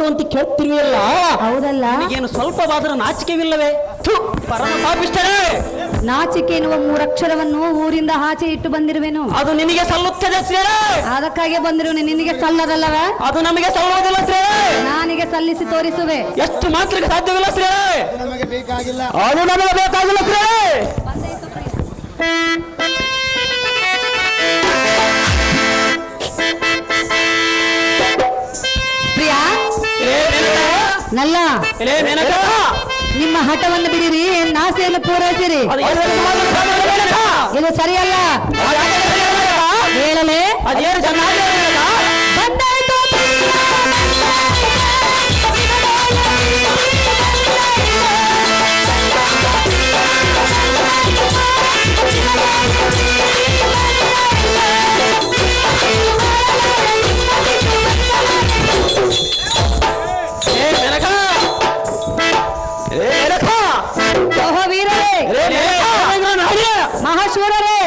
ಅಂತ ಕೇಳ್ತಿರುವಲ್ಲ, ಹೌದಲ್ಲ? ಏನು ಸ್ವಲ್ಪವಾದರೂ ನಾಚಿಕೆವಿಲ್ಲವೇ? ಪರಮ ಪಾಪಿಷ್ಠರೇ, ನಾಚಿಕೆ ಎನ್ನುವ 3 ಅಕ್ಷರವನ್ನು ಊರಿಂದ ಆಚೆ ಇಟ್ಟು ಬಂದಿರುವೆನು. ಅದು ನಿನಗೆ ಸಲ್ಲುತ್ತದೆ ಶ್ರೀರೇ. ಅದಕ್ಕಾಗಿ ಬಂದಿರುವೆ, ನಿನಗೆ ಸಲ್ಲದಲ್ಲವ? ಅದು ನಮಗೆ ಸಲ್ಲುವುದಿಲ್ಲ ಶ್ರೀರೇ. ನಾನಿಗೆ ಸಲ್ಲಿಸಿ ತೋರಿಸುವೆ. ಎಷ್ಟು ಮಾತ್ರಕ್ಕೆ ಸಾಧ್ಯವಿಲ್ಲ ಶ್ರೀರೇ. ಅದು ನಮಗೆ ಬೇಕಾಗಿಲ್ಲ ಶ್ರೀರೇ. ಪ್ರಿಯಾ ನಲ್ಲ, ನಿಮ್ಮ ಹಠವನ್ನು ಬಿಡಿರಿ, ಆಸೆಯನ್ನು ಪೂರೈಸಿರಿ. ಇದು ಸರಿಯಲ್ಲ. ಹೇಳಲೇ ಮಹಾಶೂರರೇ,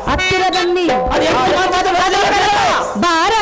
ಹತ್ತಿರ ಬನ್ನಿ. ಬಾರ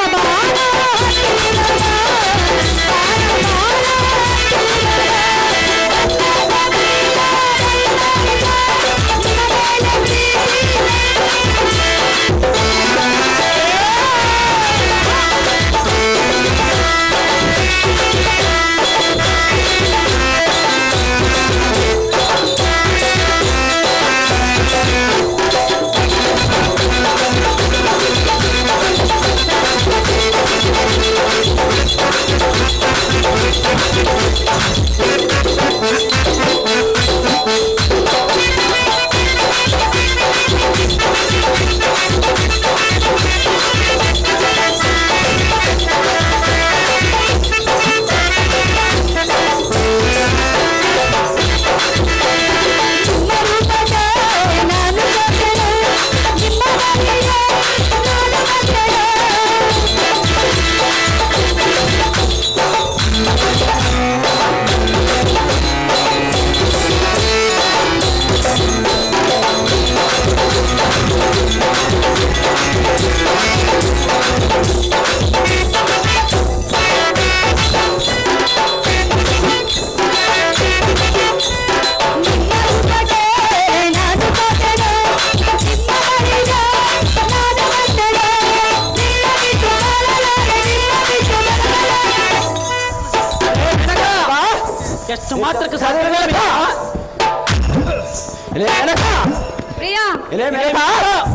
ಎಷ್ಟು ಮಾತ್ರಕ್ಕೆ ಸಾಧ್ಯವಿಲ್ಲ.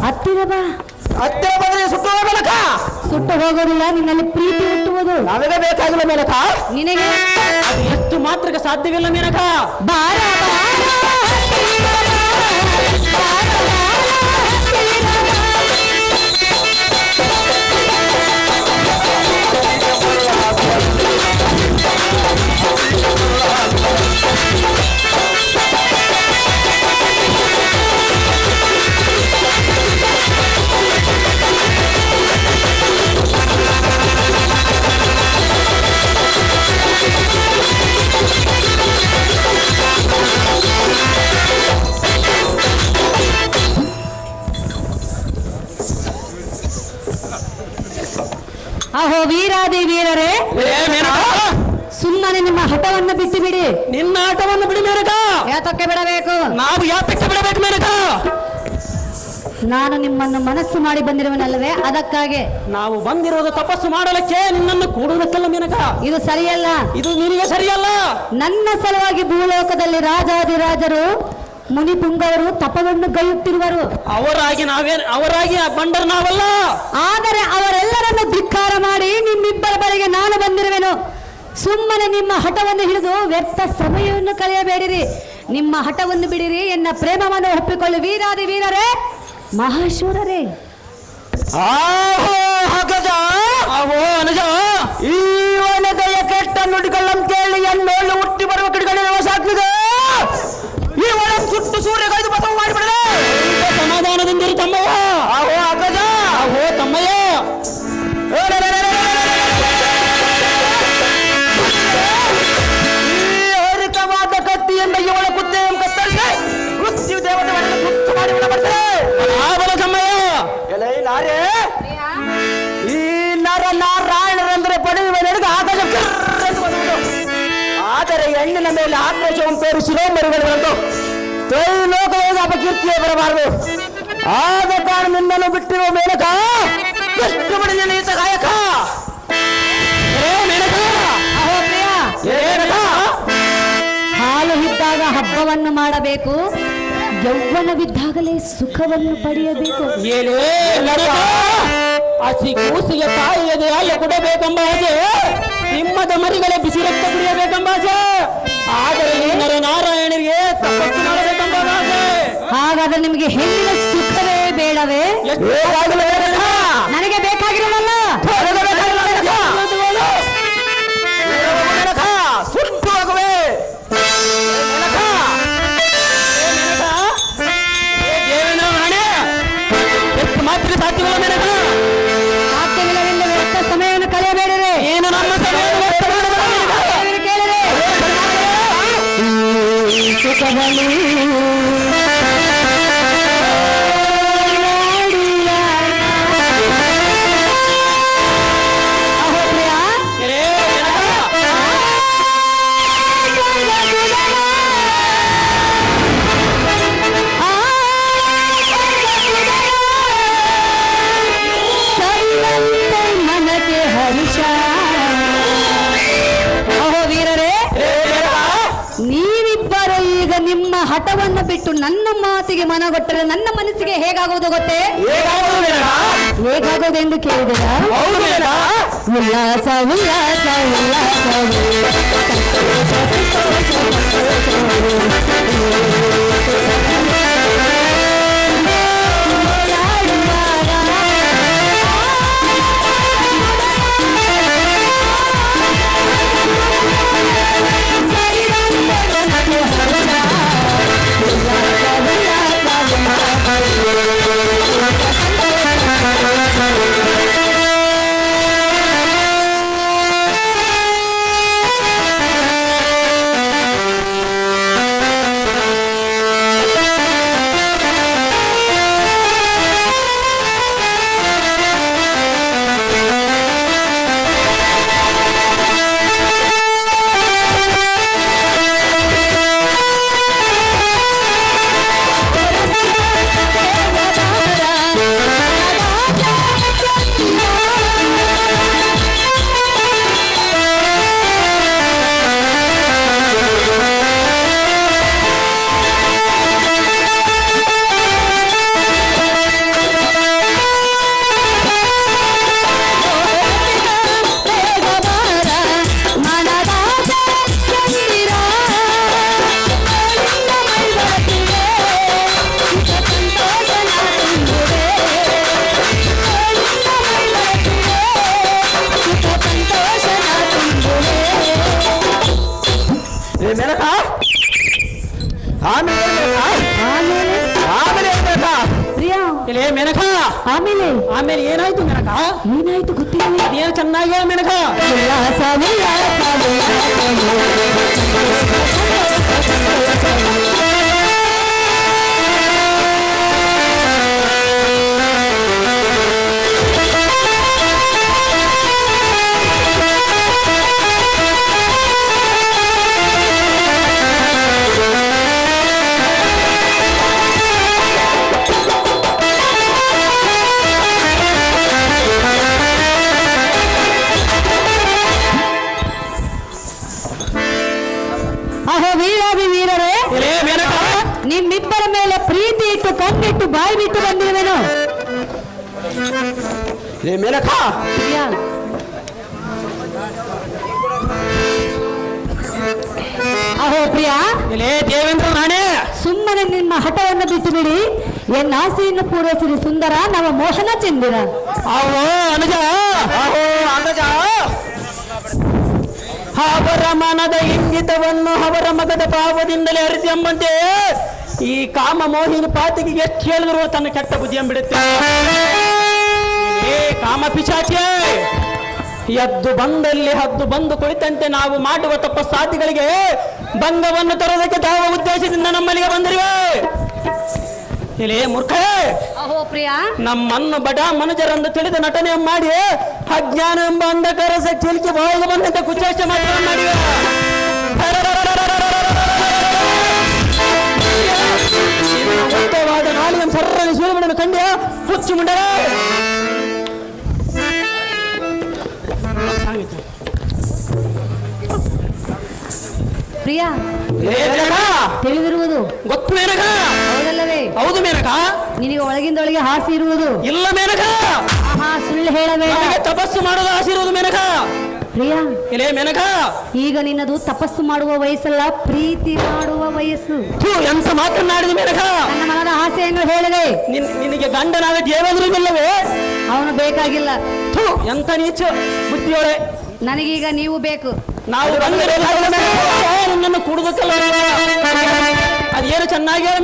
ಹತ್ತಿರ ಬಾ. ಹತ್ತಿರ ಬಂದ್ರೆ ಸುಟ್ಟು ಹೋಗಬೇಕ. ಸುಟ್ಟು ಹೋಗೋದಿಲ್ಲ, ನಿನ್ನಲ್ಲಿ ಪ್ರೀತಿ ಹುಟ್ಟುವುದು. ನಮಗೆ ಬೇಕಾಗಿಲ್ಲ ಮೇನಕ. ನಿನಗೆ ಅದು ಎಷ್ಟು ಮಾತ್ರಕ್ಕೆ ಸಾಧ್ಯವಿಲ್ಲ ಮೇನಕ. ಬಾರ ಅಹೋ ವೀರಾದಿ ವೀರರೇ, ಸುಮ್ಮನೆ ನಿಮ್ಮ ಹಠವನ್ನು ಬಿಟ್ಟು ಬಿಡಿ. ನಿನ್ನ ಆಟವನ್ನು ಬಿಡಿ ಮೇನಕ. ಯಾತಕ್ಕೆ ಬಿಡಬೇಕು? ನಾವು ಯಾತಕ್ಕೆ ಬಿಡಬೇಕು ಮೇನಕ? ನಾನು ನಿಮ್ಮನ್ನು ಮನಸ್ಸು ಮಾಡಿ ಬಂದಿರುವನಲ್ಲವೇ, ಅದಕ್ಕಾಗಿ. ನಾವು ಬಂದಿರೋದು ತಪಸ್ಸು ಮಾಡಲಿಕ್ಕೆ, ನಿನ್ನನ್ನು ಕೂಡುವುದಕ್ಕೆಲ್ಲ ಮೇನಕ. ಇದು ಸರಿಯಲ್ಲ. ಇದು ನಿನಗೆ ಸರಿಯಲ್ಲ. ನನ್ನ ಸಲುವಾಗಿ ಭೂಲೋಕದಲ್ಲಿ ರಾಜಾದಿರಾಜರು ಮುನಿಪುಂಗವರು ತಪವನ್ನು ಗೈಯುತ್ತಿರುವರು. ಅವರಾಗಿ ಬಂಡರು ನಾವಲ್ಲ. ಆದರೆ ಅವರೆಲ್ಲರನ್ನು ಧಿಕ್ಕಾರ ಮಾಡಿ ನಿಮ್ಮಿಬ್ಬರ ಬಳಿಗೆ ನಾನು ಬಂದಿರುವೆನು. ಸುಮ್ಮನೆ ನಿಮ್ಮ ಹಠವನ್ನು ಹಿಡಿದು ವ್ಯರ್ಥ ಸಮಯವನ್ನು ಕಳೆಯಬೇಡಿರಿ. ನಿಮ್ಮ ಹಠವನ್ನು ಬಿಡಿರಿ, ಎನ್ನ ಪ್ರೇಮವನ್ನು ಒಪ್ಪಿಕೊಳ್ಳಿ. ವೀರಾದಿ ವೀರರೇ, ಮಹಾಶೂರರೇ. ಈ ವನದಯ ಕೆಟ್ಟ ನುಡಿಗಳನ್ನು ಕೇಳಿ ಎನ್ಮೇಲೆ ಹುಟ್ಟಿ ಬರುವ ಕಿಡಿಗಳಿರುವ ಸಾಕಿದೆ. ಈ ಒಳ ಸುಟ್ಟು ಸೂರ್ಯ ಕಳೆದು ಬಸವ ಮಾಡಿಬಿಡಲೇ. ಸಮಾಧಾನದಿಂದಿರು ತಮ್ಮಯ್ಯ. ಆಹೋ ಅಗ್ಗಜ. ಆಹೋ ತಮ್ಮಯ್ಯ. ಈ ಹರಿತವಾದ ಕತ್ತಿಯಿಂದ ಇವಳ ಕುತ್ತೆಯನ್ನು ಕತ್ತರಿಸಿ ಮೃತ್ಯು ದೇವತೆಗಳನ್ನು ಸುಟ್ಟು ಮಾಡಿಬಿಡಬಾರದೆ. ಆಬಲ ತಮ್ಮಯ್ಯ. ಎಲೈ ನಾರೇ, ಈ ನರ ನಾರಾಯಣರಂದ್ರೆ ಪಡೆಯುವ ನಡೆದು ಆಕಾಶ ಮೇಲೆ ಆಕ್ರೋಶವನ್ನು ತೋರಿಸಿರೋ ಮರಿಗಳು ತ್ರೈಲೋಕದ ಅಪಕೀರ್ತಿಯೇ ಬರಬಾರದು. ಆದ ಕಾರಣ ನಿನ್ನನ್ನು ಬಿಟ್ಟಿರುವ ಮೇನಕ ಎಷ್ಟು ಬಡಿದ ನೀತ ಗಾಯಕ ಮೇನಕ. ಅಹೋ ಪ್ರಿಯ, ಹಾಲು ಇದ್ದಾಗ ಹಬ್ಬವನ್ನು ಮಾಡಬೇಕು, ಯೌವನವಿದ್ದಾಗಲೇ ಸುಖವನ್ನು ಪಡೆಯಬೇಕು. ಹಸಿ ಕೂಸಿಗೆ ತಾಯಿಯದೆ ಹಾಲು ಕೊಡಬೇಕೆಂಬ ಆಸೆ, ಸಿಂಹದ ಮರಿಗಳ ಬಿಸಿ ರಕ್ತ ಕುಡಿಯಬೇಕೆಂಬ ಆಸೆ, ಆದರೆ ಈ ನರನಾರಾಯಣರಿಗೆ ತಪಸ್ಸು ಮಾಡಬೇಕೆಂಬ ಆಸೆ. ಹಾಗಾದ್ರೆ ನಿಮಗೆ ಹೆಣ್ಣಿನ ಸುಖವೇ ಬೇಡವೇ? ನನಗೆ ಬೇಕಾಗಿರಲ್ಲ. ಸುಟ್ಟು ಹೋಗುವೆ ಎಷ್ಟು ಮಾತ್ರ ಸಾಧ್ಯವಿಲ್ಲ ಮೇನಕ. ಸಾಧ್ಯವಿಲ್ಲವೆಂದು ವ್ಯರ್ಥ ಸಮಯವನ್ನು ಕಳೆಯಬೇಡಿರಿ. ಏನು ನಮ್ಮ ಸಮಯವನ್ನು ವ್ಯರ್ಥ ಮಾಡಬೇಡ. ಕೇಳಿರಿ, ಸುಖದಲ್ಲಿ ಅಹೋ ಪ್ರಿಯ, ಮನಕ್ಕೆ ಹರ್ಷ. ಅಹೋ ವೀರರೇ, ನೀವಿಬ್ಬರು ಈಗ ನಿಮ್ಮ ಹಠವನ್ನು ಬಿಟ್ಟು ನನ್ನ ಮಾತಿಗೆ ಮನಗೊಟ್ಟರೆ ನನ್ನ ಮನಸ್ಸಿಗೆ ಹೇಗಾಗುವುದು ಗೊತ್ತೇ? ಹೇಗಾಗೋದೆಂದು ಕೇಳಿದಿರಾ? ಉಲ್ಲಾಸ ಉಲ್ಲಾಸ ಉಲ್ಲಾಸ ಮೇನಕ. ಪ್ರಿಯ, ಮೇನಕ, ಆಮೇಲೆ ಆಮೇಲೆ ಏನಾಯ್ತು ಮೇನಕ? ಏನಾಯ್ತು ಗೊತ್ತಿಲ್ಲ. ಅದೇನು ಚೆನ್ನಾಗಿ ಮೇನಕ. ಉಲ್ಲಾಸ ಉಲ್ಲಾಸ ಅಹೋ ವೀರಾದಿ ವೀರರೇ, ನಿಮ್ಮಿಬ್ಬರ ಮೇಲೆ ಪ್ರೀತಿ ಇಟ್ಟು ಕಣ್ಣಿಟ್ಟು ಬಾಯಿ ಬಿಟ್ಟು ಬಂದಿರುವೆನು. ಮೇನಕ, ಅಹೋ ಪ್ರಿಯ, ದೇವೇಂದ್ರ ನಾಣೆ, ಸುಮ್ಮನೆ ನಿಮ್ಮ ಹಠವನ್ನು ಬಿಟ್ಟು ಬಿಡಿ. ಎನ್ನ ಆಸೆಯನ್ನು ಪೂರೈಸಿದ ಸುಂದರ ನವ ಮೋಹನ ಚಂದಿರ. ಅವೋ ಅನುಜ, ಅಹೋ ಅನುಜ, ಅವರ ಮನದ ಇಂಗಿತವನ್ನು ಅವರ ಮಗದ ಪಾವದಿಂದಲೇ ಅರಿತೆಂಬಂತೆ ಈ ಕಾಮ ಮೋಹಿನಿ ಪಾತಿಗೆ ಎಷ್ಟು ಹೇಳಿದ್ರು ತನ್ನ ಕೆಟ್ಟ ಬುದ್ಧಿಯನ್ನು ಬಿಡುತ್ತೆ. ಏ ಕಾಮ ಪಿಶಾಚೆ, ಎದ್ದು ಬಂದಲ್ಲಿ ಹದ್ದು ಬಂದು ಕುಳಿತಂತೆ ನಾವು ಮಾಡುವ ತಪಸ್ಸಾದಿಗಳಿಗೆ ಭಂಗವನ್ನು ತರೋದಕ್ಕೆ ತಾವ ಉದ್ದೇಶದಿಂದ ನಮ್ಮಲ್ಲಿಗೆ ಬಂದಿರುವೆ. ಇಲ್ಲೇ ಮೂರ್ಖ, ಅಹೋ ಪ್ರಿಯ, ನಮ್ಮನ್ನು ಬಡ ಮನುಜರೆಂದು ತಿಳಿದ ನಟನೆ ಮಾಡಿ ಅಜ್ಞಾನ ಎಂಬ ಅಂಧಕಾರ ಚಿಲಿಕೆ ಬಾಯಿಗೆ ಬಂದಂತೆ ಕುಚೇಷ್ಟೆ ಮಾತ್ರ ಮಾಡಿವೆ. ಹುಚ್ಚು ಮುಂಡ ಪ್ರಿಯಾ ತಿಳಿದಿರುವುದು ಗೊತ್ತು ಮೇನಕ. ಹೌದಲ್ಲವೇ? ಹೌದು ಮೇನಕ. ನಿನಗೆ ಒಳಗಿಂದೊಳಗೆ ಆಸೆ ಇರುವುದು ಇಲ್ಲ ಮೇನಕ. ಸುಳ್ಳು ಹೇಳಬೇಡ. ತಪಸ್ಸು ಮಾಡೋದು ಆಸೆ ಇರುವುದು ಮೇನಕ. ಪ್ರಿಯಾ ಇಲ್ಲೇ ಮೇನಕ, ಈಗ ನಿನ್ನದು ತಪಸ್ಸು ಮಾಡುವ ವಯಸ್ಸಲ್ಲ, ಪ್ರೀತಿ ಮಾಡುವ ವಯಸ್ಸು. ಎಂತ ಮಾತನಾಡಿದ ಮೇನಕ. ನನ್ನ ಮನದ ಆಸೆಯನ್ನು ಹೇಳಿದೆ. ನಿನಗೆ ಗಂಡನಾದ ದೇವೇಂದ್ರವಿಲ್ಲವೇ? ಅವನು ಬೇಕಾಗಿಲ್ಲ. ಎಂತ ನೀಚ ಬುದ್ಧಿಯೋಳೆ. ನನಗೀಗ ನೀವು ಬೇಕು. ನಾವು ನನ್ನನ್ನು ಕುಡುದಕ್ಕಲ್ಲ. ಅದೇನು ಚೆನ್ನಾಗಿ ಹೇಳ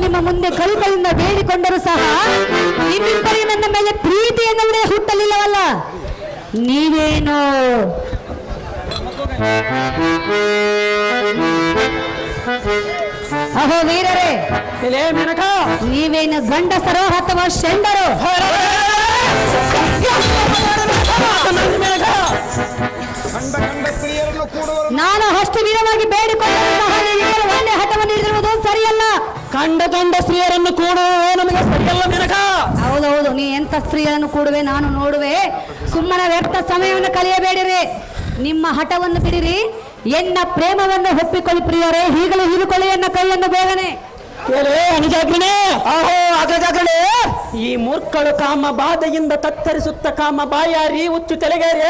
ನಿಮ್ಮ ಮುಂದೆ ಕಲಿಕಲಿಂದ ಬೇಡಿಕೊಂಡರೂ ಸಹ ನಿಮ್ಮಿಬ್ಬರಿಗೆ ನನ್ನ ಮೇಲೆ ಪ್ರೀತಿ ಎನ್ನುವುದೇ ಹುಟ್ಟಲಿಲ್ಲವಲ್ಲ. ನೀವೇನು ಅಹೋ ವೀರರೇ, ನೀವೇನು ಗಂಡಸರೋ ಅಥವಾ ಶೆಂಡರೋ? ನಾನು ಅಷ್ಟು ವೀರವಾಗಿ ಬೇಡಿಕೊಂಡರೂ ಸಹ ನೀವಿಬ್ಬರು ಒಂದೇ ಹಠವನ್ನು ಹಿಡಿದಿರುವುದು ಸರಿಯಲ್ಲ. ಕಂಡ ಸ್ತ್ರೀಯರನ್ನು ಕೂಡುವೆ ನಮಗೆ ಸರಿಯಲ್ಲ ಮೇನಕ. ಹೌದೌದು, ನೀ ಎಂತ ಸ್ತ್ರೀಯರನ್ನು ಕೂಡುವೆ ನಾನು ನೋಡುವೆ. ಸುಮ್ಮನೆ ವ್ಯರ್ಥ ಸಮಯವನ್ನು ಕಲಿಯಬೇಡಿರಿ, ನಿಮ್ಮ ಹಠವನ್ನು ಬಿಡಿರಿ, ಎನ್ನ ಪ್ರೇಮವನ್ನು ಒಪ್ಪಿಕೊಳ್ಳಿ ಪ್ರಿಯರೇ. ಈಗಲೂ ಹೀರಿಕೊಳ್ಳಿ ಎನ್ನ ಕೈಯನ್ನು ಬೇಗನೆ. ಅನುಜಾಗ್ರಣೆ, ಆಹೋ ಅಗ್ರಜಾಗ್ರಣೆ, ಈ ಮೂರ್ಖಳು ಕಾಮ ಬಾಧೆಯಿಂದ ತತ್ತರಿಸುತ್ತ ಕಾಮ ಬಾಯಾರಿ ಹುಚ್ಚು ತೆಲೆಗಾರಿ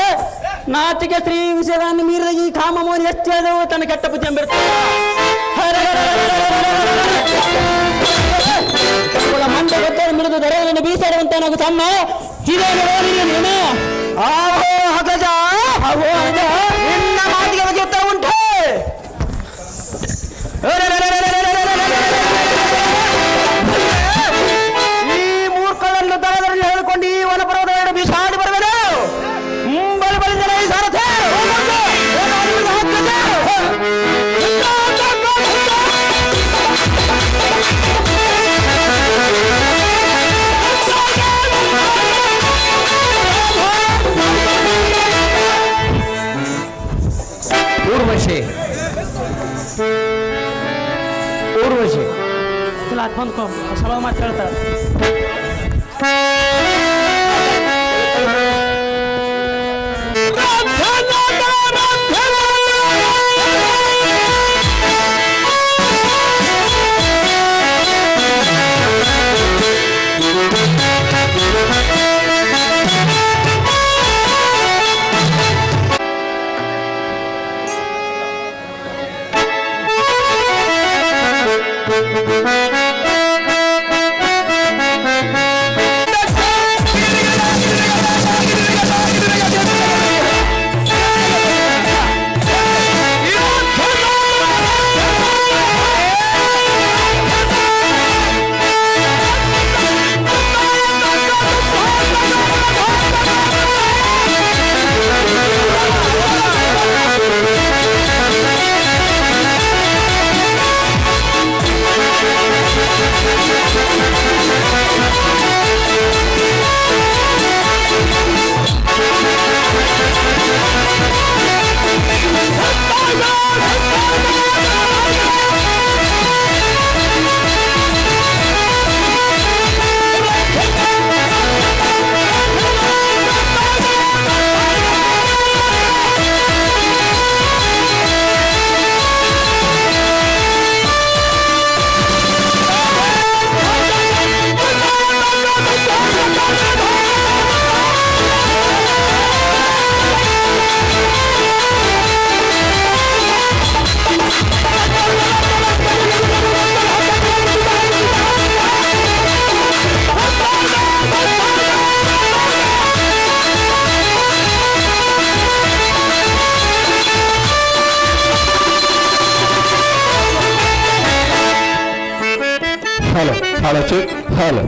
ನಾಟಿಗೆ ಶ್ರೀ ವಿಷಯವನ್ನು ಮೀರಿದ ಈ ಕಾಮ ಮೋನಿ ಎಷ್ಟೇ ತನ್ನ ಕೆಟ್ಟ ಬುದ್ಧಿ ಎಂಬಿರುತ್ತದೆ. ಮಂಡ ಗೊತ್ತರು ಮಿಡಿದು ದೊರೆಯನ್ನು ಬೀಸಾಡುವಂತೆ ನಾವು ತಮ್ಮ ಇದೇನು. ಆಹೋ ಅಗ್ರಜ, ಆಹೋ ಅಗ್ರಜ, ನಿನ್ನ ಮಾತಿಗೆ ಬಗ್ಗೆ ಉತ್ತರ ಉಂಟು. ಈ ಮೂರ್ಖಳನ್ನು ದರದಲ್ಲಿ ಹೇಳಿಕೊಂಡು ಈ ವನಪರ್ವತ ಬೀಸಾಡಿ ಬರುವೆನು. ಬಳಿ ಬಳಿದರೆ ಈ ಸಾರಥಿ ಊರ್ವಶಿ ಇಲ್ಲ ಅದು ಬಂದ್ಕೊ ಸಲ ಮಾತು ಹೇಳ್ತಾರೆ. Hello, chick. Hello.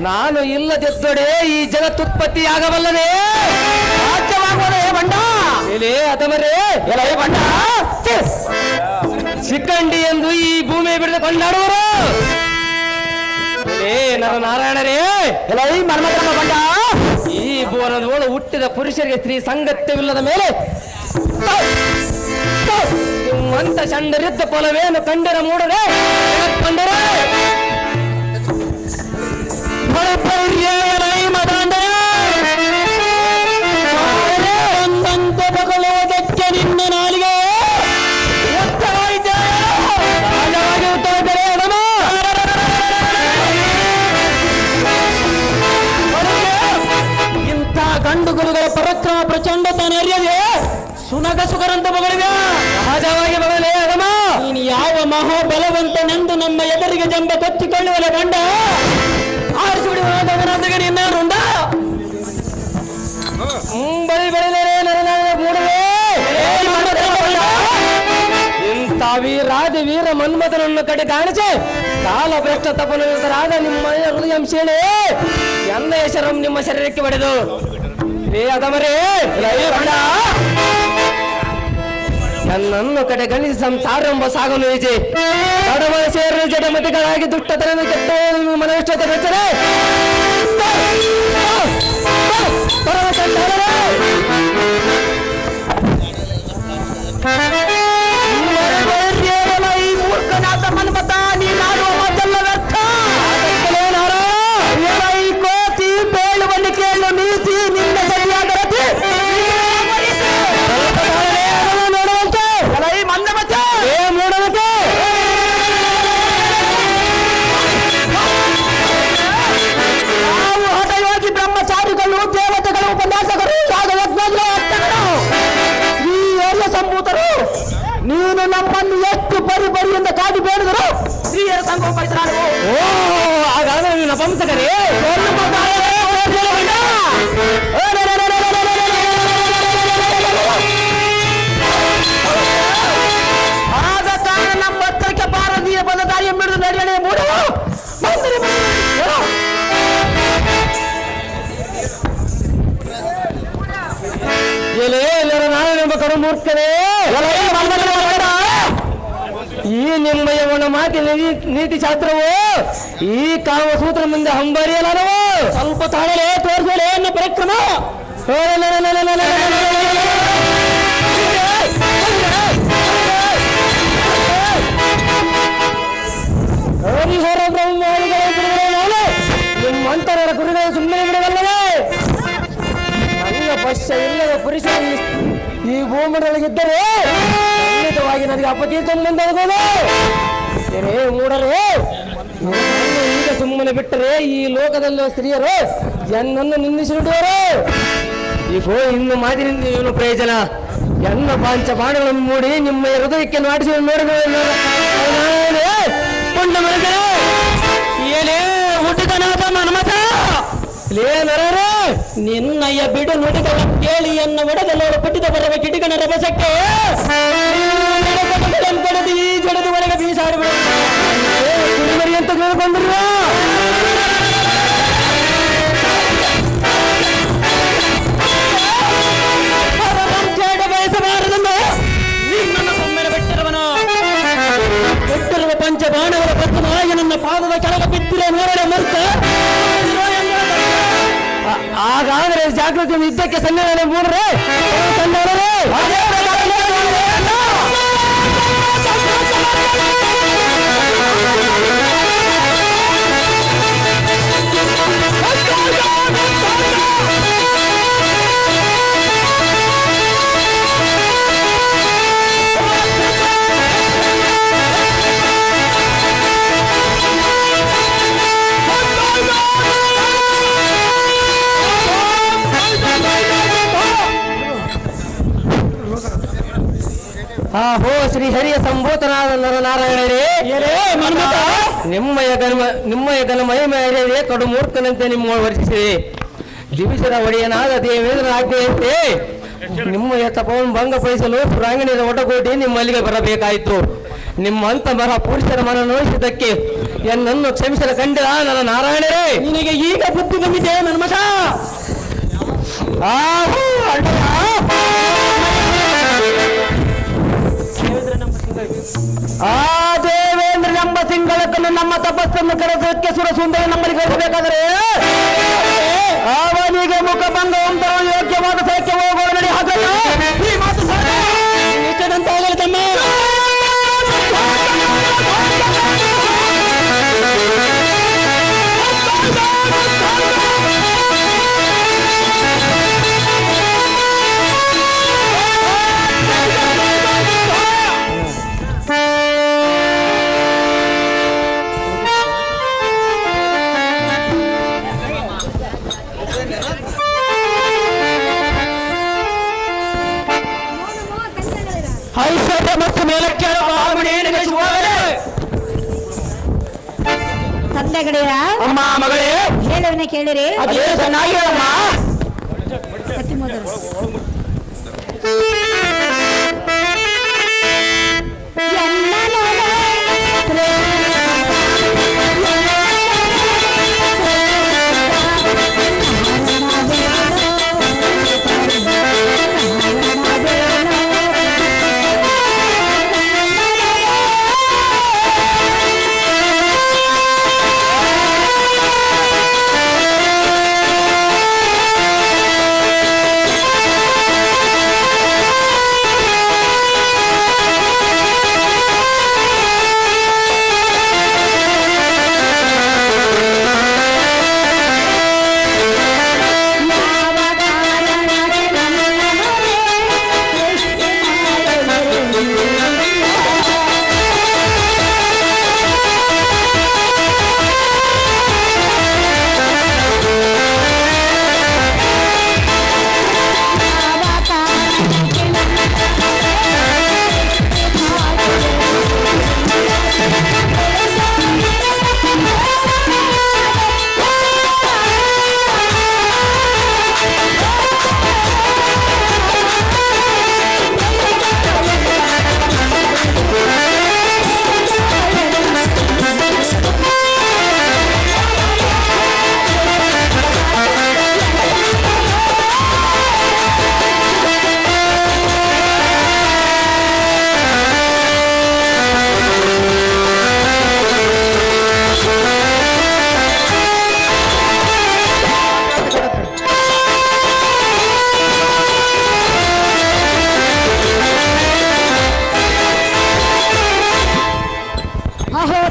ನಾನು ಇಲ್ಲದಿದ್ದೊಡೆ ಈ ಜಗತ್ತುತ್ಪತ್ತಿಯಾಗಬಲ್ಲದೆ ರಾಜ್ಯವಾಗುವುದೇ ಬಂಡ ಎಲೆ ಅಥಮರೇ ಎಲೆ ಬಂಡ ಶಿಖಂಡಿ ಎಂದು ಈ ಭೂಮಿ ಬಿಡದೆ ಕೊಂಡಾಡುವರು ಎಲೆ ನರನಾರಾಯಣರೇ ಎಲೆ ಮನ್ಮಥನ ಬಂಡ ಈ ಭುವನದೋಳು ಹುಟ್ಟಿದ ಪುರುಷರಿಗೆ ಸ್ತ್ರೀ ಸಂಗತ್ಯವಿಲ್ಲದ ಮೇಲೆ ನಿಮ್ಮಂತ ಚಂಡರಿದ್ದ ಫಲವೇನು ಕಂಡರ ಮೂಡದೆ ಕಂಡರೆ ಬಂದಂತೆ ಬಗಳುವುದಕ್ಕೆ ನಿನ್ನ ನಾಲಿಗೆ ಇಂಥ ಗಂಡು ಗುರುಗಳ ಪರಾಕ್ರಮ ಪ್ರಚಂಡತನ ಅರಿಯದೆ ಸುನಗ ಸುಗರಂತ ಬಗಳಿವೆ ಸಹಜವಾಗಿ ಬಗಲೇ ಅದಮ ನೀನು ಯಾವ ಮಹಾಬಲವಂತನೆಂದು ನಮ್ಮ ಎದುರಿಗೆ ಜಂಬ ಕೊಚ್ಚಿಕೊಳ್ಳುವಲೆ ಬಂಡ ಆರಿಸಿ ಬಿಡುವುದಕ್ಕೆ ನಿನ್ನ ರುಂಡ ಬಳಿ ಬೆಳೆದರೆ ಮೂಡುವೆ ಇಂಥ ವೀರಾದಿ ವೀರ ಮನ್ಮಥನನ್ನು ಕಡೆ ಕಾಣಿಸಿ ಕಾಲ ಭ್ರಷ್ಟ ತಪನರಾದ ನಿಮ್ಮ ಹೃದಯಂ ಶೀಳೆ ಎಂದ ಹೆಸರಂ ನಿಮ್ಮ ಶರೀರಕ್ಕೆ ಬಡಿದು ರೇ ಅದಮರೇ ನನ್ನನ್ನು ಕಡೆ ಗಣಿಸಿ ಸಂಸಾರೆಂಬ ಸಾಗಲು ಈಜೆ ಕಡವ ಸೇರು ಜಡಮತಿಗಳಾಗಿ ದುಷ್ಟತನ ಕೆಟ್ಟ ಮನವಿಷ್ಟತೆ ಬೆಚ್ಚರೆ ಈ ಮೂರ್ಖನಾದ ಮನ್ಮಥ ನೀನಾಡುವ ಮಾತೆಲ್ಲ ವ್ಯರ್ಥ ಈ ಕೋತಿ ಬೇಳುವನ್ನು ಕೇಳು ನೀತಿ ನಿನ್ನ ಸರಿಯಾದ ರತಿ ನಾವು ಹಠಯೋಗಿ ಬ್ರಹ್ಮಚಾರಿಗಳು ದೇವತೆಗಳು ಉಪನ್ಯಾಸಕರು ಯಾಗಯಜ್ಞಗಳು ಈ ಎಲ್ಲ ಸಂಭೂತರು ನೀನು ನಮ್ಮನ್ನು ಎಷ್ಟು ಬರಿಯಿಂದ ಕಾಡಿ ಬೇಡಿದರು ಸ್ತ್ರೀಯರ ಸಂಗೋಪಡಿಸಲಾರು ಹಾಗಾದ್ರೆ ನಿನ್ನ ಪಂಸಕರೇ ಆದ ಕಾರಣ ನಮ್ಮ ಹತ್ತರಕ್ಕೆ ಭಾರತೀಯ ಬಂದ ದಾರಿಯ ಮಿಡಿದು ನಡೆಯಣೆ ಮೂಡುವ ಎಲೆ ಎಲ್ಲರ ನಾನೆಂಬ ಕಡು ಮೂರ್ಖನೇ ಈ ನಿಮ್ಮಯ್ಯವನ ಮಾತಿನ ನೀತಿ ಶಾಸ್ತ್ರವು ಈ ಕಾಮಸೂತ್ರ ಮುಂದೆ ಹಂಬರಿಯಲಾರವು. ಸ್ವಲ್ಪ ತಾಳಲೆ ತೋರಿಸಲೇ ಎನ್ನ ಪರಿಕ್ರಮ. ಹರಿಹರ ಬ್ರಹ್ಮಾದಿಗಳ ನಿಮ್ಮಂತರರ ಗುರುಗಳು ಸುಮ್ಮನೆ ಬಿಡವಲ್ಲವೇ? ನನ್ನ ಪಶ್ಯ ಇಲ್ಲದ ಪುರುಷ ಈ ಭೂಮಂಡಲದೊಳಗಿದ್ದರೆ ಖಂಡಿತವಾಗಿ ನನಗೆ ಅಪತೀತ ಮುಂದಾಗಬಹುದು. ಮೂಡರೇ, ಈಗ ಸುಮ್ಮನೆ ಬಿಟ್ಟರೆ ಈ ಲೋಕದಲ್ಲಿರುವ ಸ್ತ್ರೀಯರು ಎನ್ನನ್ನು ನಿಂದಿಸಿಬಿಡುವರು. ಈಗ ಇನ್ನು ಮಾತಿನಿಂದ ಏನು ಪ್ರಯೋಜನ? ಎನ್ನ ಪಾಂಚ ಬಾಣಗಳನ್ನು ಮೂಡಿ ನಿಮ್ಮ ಹೃದಯಕ್ಕೆ ನಾಟಿಸಿ ನೋಡಿದ ಪುಂಡ ಮನಸ್ಸೇ ಏನೇ ಹುಟ್ಟಿದನಾಥ ಮನ್ಮಥ ಲೇ ನರರೇ, ನಿನ್ನಯ್ಯ ಬಿಡು ನುಡಿಗಳ ಕೇಳಿ ಎನ್ನ ಒಡೆದಲ್ಲವರು ಪುಟ್ಟಿದ ಬರುವ ಕಿಟಿಕನ ರಭಸಕ್ಕೆ ಪಡೆದು ಈ ಜಡದವರೆಗೆ ಬೀಸಾಡಿ ಬಿಡುವರಿ ಅಂತ ಕೇಳಿಕೊಂಡಿರುವ ಬಯಸಬಾರದೆಂದು ನಿನ್ನನ್ನು ಸುಮ್ಮನೆ ಬಿಟ್ಟಿರುವನು. ಬಿಟ್ಟಿರುವ ಪಂಚಬಾಣಗಳ ಪದ್ಮವಾಗಿ ನನ್ನ ಪಾದದ ಕೆಳಗೆ ಬಿದ್ದಿರೋ ನೋಡಡೆ ಮರ್ತ. ಹಾಗಾದರೆ ಜಾಗೃತಿಯನ್ನು ಯುದ್ಧಕ್ಕೆ ಸನ್ನಿಧಾನ ಮೂಡ್ರೆ ಆಹೋ ಶ್ರೀ ಹರಿಯ ಸಂಭೂತನಾದ ನರನಾರಾಯಣರೇ, ನಿಮ್ಮಯ ಘನ ಮಹಿಮೆಯರೇ ಕಡು ಮೂರ್ಖನಂತೆ ನಿಮ್ಮ ವರ್ತಿಸಿದೆ. ದಿವಿಸರ ಒಡೆಯನಾದ ದೇವೇಂದ್ರ ಆಜ್ಞೆಯಂತೆ ನಿಮ್ಮಯ ತಪವನ್ನು ಭಂಗಪಡಿಸಲು ಪುರಾಂಗಣದ ಒಟಗೋಟಿ ನಿಮ್ಮಲ್ಲಿಗೆ ಬರಬೇಕಾಯಿತು. ನಿಮ್ಮಂತ ಮರ ಪುರುಷರ ಮನ ನೋಯಿಸಿದ್ದಕ್ಕೆ ಎನ್ನನ್ನು ಕ್ಷಮಿಸಲು ಕಂಡಿದ ನನ್ನ ನಾರಾಯಣರೇ, ನಿನಗೆ ಈಗ ಬುದ್ಧಿ ಬಂದಿದೆ ನನ್ನ ಮಗ. ಆ ದೇವೇಂದ್ರ ಎಂಬ ಸಿಂಗಳಕ್ಕನ್ನು ನಮ್ಮ ತಪಸ್ಸನ್ನು ಕರೆಸೋದಕ್ಕೆ ಸುರಸುಂದರಿ ನಮ್ಮಲ್ಲಿ ಕಳಿಸಬೇಕಾದರೆ ಅವನಿಗೆ ಮುಖಭಂಗ ಉಂಟರು ಯೋಗ್ಯವಾದ ಸೈಕ್ಯ ಹೋಗೋಣ ನಡಿ ಹಾಕಲ್ಲ. ಈ ಮಾತು ನಿಶ್ಚದಂತಾಗಲಿ ತಮ್ಮ. ಐಶ್ವರ್ಯ ಮತ್ತು ಮೇಲಕ್ಕೆ ತಂದೆಗಡೆಯ ಅಮ್ಮ ಮಗಳೇ ಹೇಳುವನೆ ಕೇಳಿರಿ. ಅದೇ ಚೆನ್ನಾಗಿ ಅಮ್ಮ.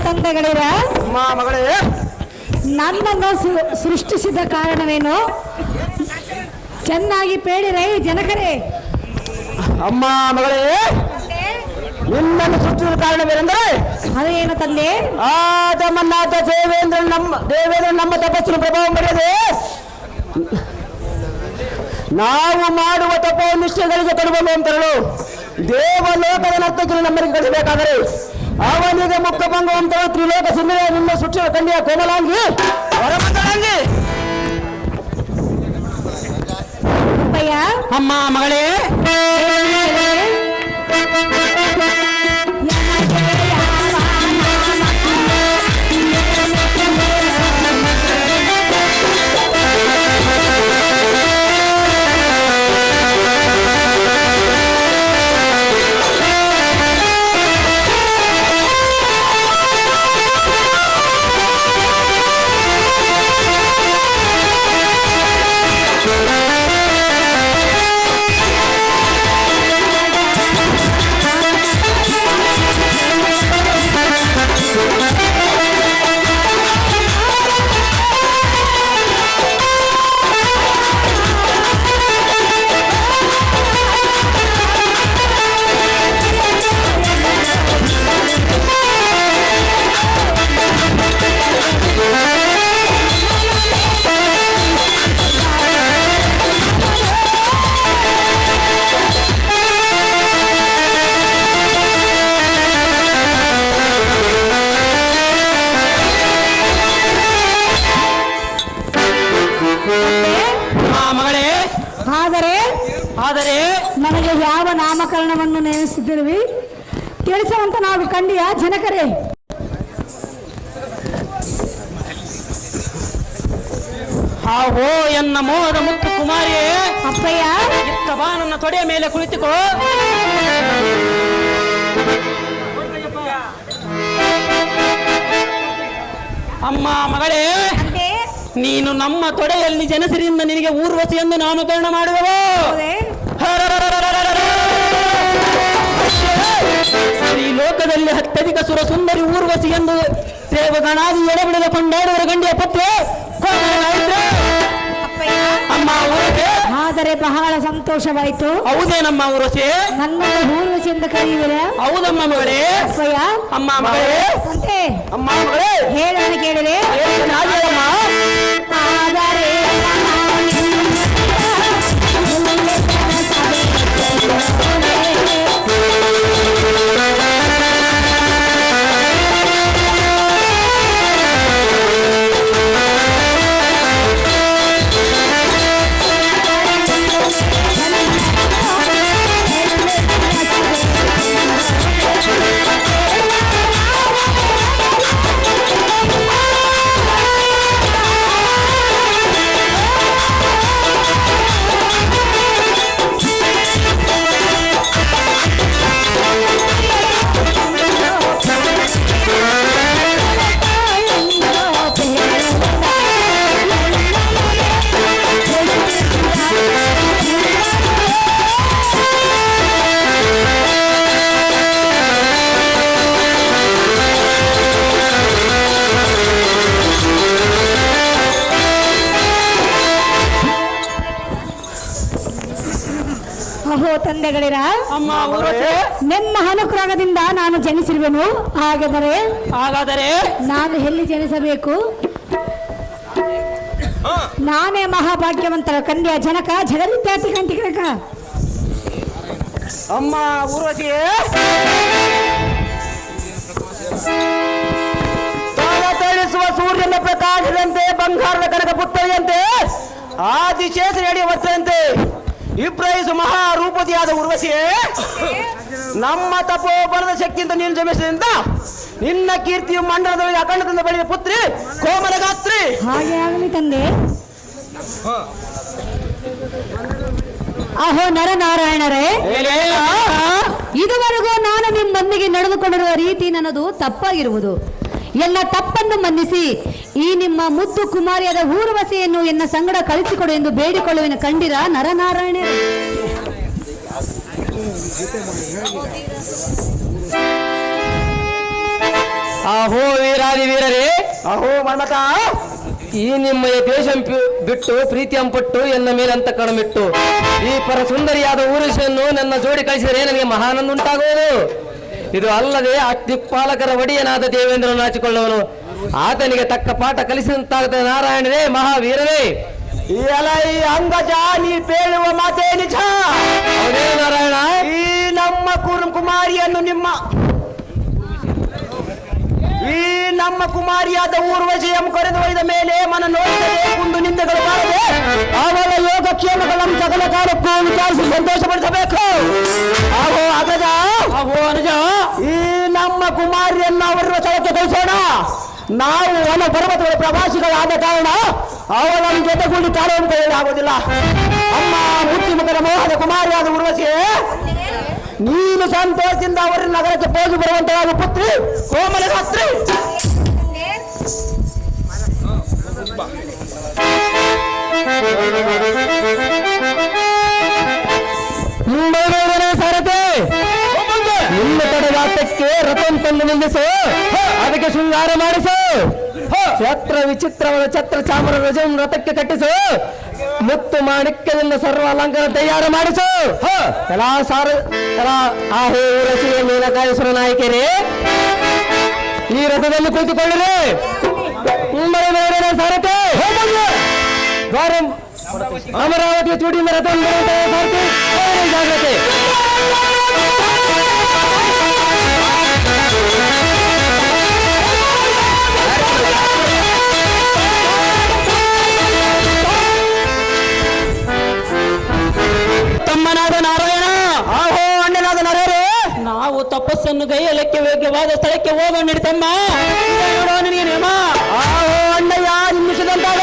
ತಂದೆಗಳಿರ ಅಮ್ಮ ಮಗಳೇ, ನನ್ನನ್ನು ಸೃಷ್ಟಿಸಿದ ಕಾರಣವೇನು? ಚೆನ್ನಾಗಿ ಪೇಳಿರೈ ಜನಕರೇ. ಅಮ್ಮ ಮಗಳೇ, ನಿನ್ನನ್ನು ಸೃಷ್ಟಿಸಿದ ಕಾರಣವೇನೆಂದರೆ ಅದೇನು ತಂದೆ? ಆದಮನ್ನಾದ ದೇವೇಂದ್ರ ನಮ್ಮ ತಪಸ್ಸಿನ ಪ್ರಭಾವ ಬರೆಯದೆ ನಾವು ಮಾಡುವ ತಪೋ ನಿಷ್ಠೆಗಳಿಗೆ ತಡಬಂತರಳು ದೇವಲೋಕದ ನರ್ತಕರು ನಮ್ಮರಿಗೆ ಕಳಿಸಬೇಕಾದರೆ ಅವನಿಗೆ ಮುಖಭಂಗವಂತ ತ್ರಿಲೋಕ ಸುಂದರ ನಿಮ್ಮ ಸೃಷ್ಟಿಯ ಕನ್ಯಾ ಕೋಮಲಾಂಗಿ ಹೊರಬಂದಳಂಗಿ. ಅಪ್ಪಯ್ಯ, ಅಮ್ಮ ಮಗಳೇ, ಆದರೆ ನನಗೆ ಯಾವ ನಾಮಕರಣವನ್ನು ನೇಮಿಸಿದಿರುವಿ ತಿಳಿಸುವಂತ ನಾವು ಕಂಡಿಯ ಜನಕರೇ. ಹಾಹೋ ಎನ್ನ ಮೋಹದ ಮುತ್ತು ಕುಮಾರಿಯೇ, ಅಪ್ಪಯ್ಯ, ಇತ್ತ ಬಾ ನನ್ನ ತೊಡೆಯ ಮೇಲೆ ಕುಳಿತುಕೋ. ಅಮ್ಮ ಮಗಳೇ, ನೀನು ನಮ್ಮ ತೊಡೆಯಲ್ಲಿ ಜನಸಿರಿಯಿಂದ ನಿನಗೆ ಊರ್ವಶಿ ಎಂದು ನಾಮಕರಣ ಮಾಡುವೆವು. ಈ ಲೋಕದಲ್ಲಿ ಅತ್ಯಧಿಕ ಸುರ ಸುಂದರಿ ಊರ್ವಶಿ ಎಂದು ದೇವಗಣಾದಿ ಎಡೆಬಿಡದ ಕೊಂಡಾಡುವರ ಗಂಡಿಯ ಪತ್ರೆ ಅಮ್ಮ ಊರಸೆ. ಆದರೆ ಬಹಳ ಸಂತೋಷವಾಯಿತು. ಹೌದೇನಮ್ಮ ಊರಸೆ? ನನ್ನನ್ನು ಊರ್ವಶಿ ಎಂದು ಕರೆಯುವಿರ? ಹೌದಮ್ಮ ಮಗಳೇ. ಅಪ್ಪಯ್ಯ, ಅಮ್ಮ ಮಗಳೇ, ಅಮ್ಮ ಮಗಳೇ, ಹೇಳೋಣ ಕೇಳಿರೆ. ಆದರೆ ಅಹೋ ತಂದೆಗಳಿರ, ನಿಮ್ಮ ಅನುಗ್ರಹದಿಂದ ನಾನು ಜನಿಸಿರುವೆನು. ಹಾಗಾದರೆ ನಾನು ಎಲ್ಲಿ ಜನಿಸಬೇಕು? ನಾನೇ ಮಹಾಭಾಗ್ಯವಂತರ ಕನ್ಯಾ ಜನಕ ಜಗದ್ವಿಖ್ಯಾತಿ ಕಂಠಿಕರಕ. ಅಮ್ಮ ಊರ್ವಶಿಯೇ, ತಳಿಸುವ ಸೂರ್ಯನ ಪ್ರಕಾಶದಂತೆ ಬಂಗಾರದ ಕನಕ ಪುತ್ತಳಿಯಂತೆ ಆದಿಶೇಷನ ಅಡಿಯ ವಸ್ತ್ರಂತೆ ಇಬ್ರಾಹಿಸು ಮಹಾರೂಪದಿಯಾದ ಊರ್ವಶಿಯೇ, ನಮ್ಮ ತಪೋಬಲದ ಶಕ್ತಿಯಿಂದ ನೀನು ಜಮಿಸಿದಿಂದ ನಿನ್ನ ಕೀರ್ತಿಯು ಮಂಡಲದೊಳಗೆ ಅಖಂಡದಿಂದ ಬೆಳೆದ ಪುತ್ರಿ ಕೋಮಲ ಗಾತ್ರಿ. ಹಾಗೆ ಆಗಲಿ ತಂದೆ. ಅಹೋ ನರನಾರಾಯಣರೇ, ಇದುವರೆಗೂ ನಾನು ನಿಮ್ಮೊಂದಿಗೆ ನಡೆದುಕೊಂಡಿರುವ ರೀತಿ ನನ್ನದು ತಪ್ಪಾಗಿರುವುದು. ಎಲ್ಲ ತಪ್ಪನ್ನು ಮನ್ನಿಸಿ ಈ ನಿಮ್ಮ ಮುದ್ದು ಕುಮಾರಿಯಾದ ಊರ್ವಶಿಯನ್ನು ಎನ್ನ ಸಂಗಡ ಕಳಿಸಿಕೊಡು ಎಂದು ಬೇಡಿಕೊಳ್ಳುವೆನು. ಕಂಡಿರ ನರನಾರಾಯಣರೇ? ಅಹೋ ವೀರಾದಿ ವೀರರೇ, ಅಹೋ ಮನ್ಮಥ, ಈ ನಿಮ್ಮಯ ದೇಶ ಬಿಟ್ಟು ಪ್ರೀತಿಯಂ ಪಟ್ಟು ಎನ್ನ ಮೇಲಂತ ಕಣಮಿಟ್ಟು ಈ ಪರ ಸುಂದರಿಯಾದ ಊರ್ವಶಿಯನ್ನು ನನ್ನ ಜೋಡಿ ಕಳಿಸಿದರೆ ನನಗೆ ಮಹಾನಂದ ಉಂಟಾಗುವುದು. ಇದು ಅಲ್ಲದೆ ಅತ್ಯುತ್ಪಾಲಕರ ಒಡೆಯನಾದ ದೇವೇಂದ್ರನು ನಾಚಿಕೊಳ್ಳುವನು. ಆತನಿಗೆ ತಕ್ಕ ಪಾಠ ಕಲಿಸಿದಂತಾಗುತ್ತದೆ. ನಾರಾಯಣರೇ, ಮಹಾವೀರರೇ, ಈ ಅಲೈ ಅಂಗಜ, ನೀ ಪೇಳುವ ಮಾತೇ ನಿಜ. ಹೌದೇ ನಾರಾಯಣ? ಈ ನಮ್ಮ ಕುಮಾರಿಯಾದ ಊರ್ವಶಿಯಂ ಕರೆದು ಒಯ್ದ ಮೇಲೆ ಮನ ನೋಡಿದರೆ ಕುಂದು ನಿಂದೆಗಳು ಬಾರದೆ ಅವಳ ಯೋಗಕ್ಷೇಮಗಳನ್ನು ಸಕಲ ಕಾಲಕ್ಕೂ ವಿಚಾರಿಸಿ ಸಂತೋಷಪಡಿಸಬೇಕು. ಅಹೋ ಅಗಜ, ಅಹೋ ಅನುಜ, ಈ ನಮ್ಮ ಕುಮಾರಿಯನ್ನು ಅವರ ಸ್ಥಳಕ್ಕೆ ಕಳಿಸೋಣ. ನಾವು ವನ ಪರ್ವತಗಳ ಪ್ರವಾಸಿಗಳಾದ ಕಾರಣ ಅವಳ ಜೊತೆಗೂಡಿ ಕಾಲವನ್ನು ಆಗೋದಿಲ್ಲ. ಅಮ್ಮ ಮುತ್ತಿಮುಖರ ಮೋಹದ ಕುಮಾರಿಯಾದ ಊರ್ವಶಿ, ನೀನು ಸಂತೋಷದಿಂದ ಅವರ ನಗರಕ್ಕೆ ಹೋಗಿ ಬರುವಂತಹ ಪುತ್ರಿ ಕೋಮಲ ರಾತ್ರಿ. ಸಾರಥಿ, ನಿಮ್ಮ ತಡೆಗಾಟಕ್ಕೆ ರಥಂ ತಂದು ನಿಲ್ಲಿಸು, ಅದಕ್ಕೆ ಶೃಂಗಾರ ಮಾಡಿಸು. ಛತ್ರ ವಿಚಿತ್ರವಾದ ಛತ್ರ ಚಾಮರ ರಜಂ ರಥಕ್ಕೆ ಕಟ್ಟಿಸು. ಮುತ್ತು ಮಾಣಿಕ್ಯದಿಂದ ಸರ್ವ ಅಲಂಕಾರ ತಯಾರು ಮಾಡಿಸು. ಎಲ್ಲಾ ಆಹೇ ಊರಸಿಯ ಮೇಲಕಾಯೇಶ್ವರ ನಾಯಕರೇ, ಈ ರಥದಲ್ಲಿ ಕುಳಿತುಕೊಳ್ಳಿರಿ. ಸಾರಥಿ, ಅಮರಾವತಿಯ ಚೂಡಿಯಿಂದ ರಥ ಸಾರಥಿ, ಜಾಗ್ರತೆ. ತಮ್ಮನಾದ ನಾರಾಯಣ, ಆಹೋ ಅಣ್ಣನಾದ ನರರೇ, ನಾವು ತಪಸ್ಸನ್ನು ಗೈಯಲಕ್ಕೆ ಯೋಗ್ಯವಾದ ಸ್ಥಳಕ್ಕೆ ಹೋಗೋಣ ತಮ್ಮ. ನಿನಗೆ ನೇಮ. ಆಹೋ ಅಣ್ಣಯ್ಯ, ನಿಲ್ಲಿಸಿದಂತಾಗ